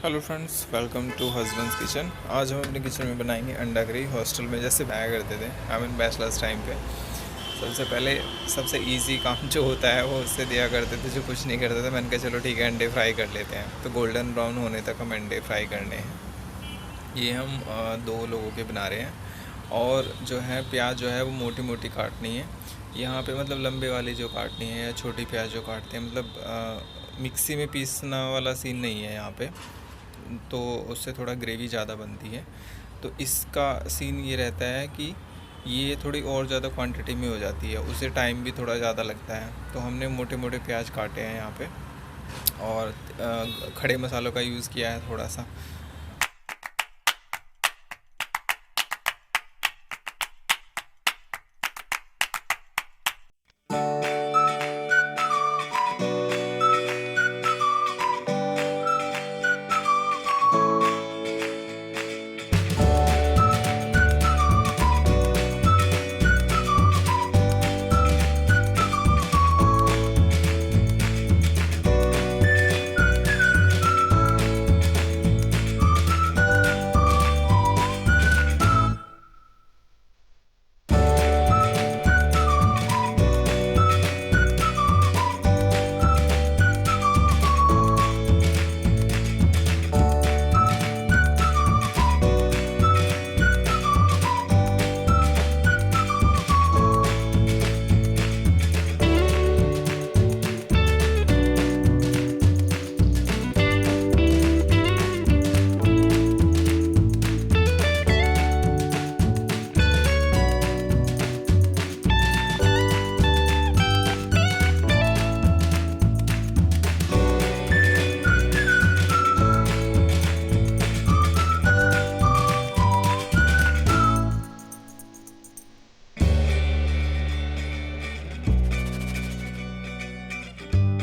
Hello friends, welcome to husband's kitchen. आज हम अपने किचन में बनाएंगे अंडा करी। हॉस्टल में जैसे बनाया करते थे आई मीन बैचलर्स टाइम पे, सबसे पहले सबसे इजी काम जो होता है वो उससे दिया करते थे, जो कुछ नहीं करते थे। मैंने कहा चलो ठीक है, अंडे फ्राई कर लेते हैं। तो गोल्डन ब्राउन होने तक हम अंडे फ्राई करने हैं। ये हम दो लोगों के बना रहे हैं। और जो है प्याज जो है वो मोटी मोटी काटनी है यहाँ पे, मतलब लंबे वाली जो काटनी है, या छोटी प्याज जो काटते हैं, मतलब मिक्सी में पीसना वाला सीन नहीं है यहाँ पे। तो उससे थोड़ा ग्रेवी ज़्यादा बनती है। तो इसका सीन ये रहता है कि ये थोड़ी और ज़्यादा क्वांटिटी में हो जाती है, उसे टाइम भी थोड़ा ज़्यादा लगता है। तो हमने मोटे मोटे प्याज काटे हैं यहाँ पे, और खड़े मसालों का यूज़ किया है थोड़ा सा।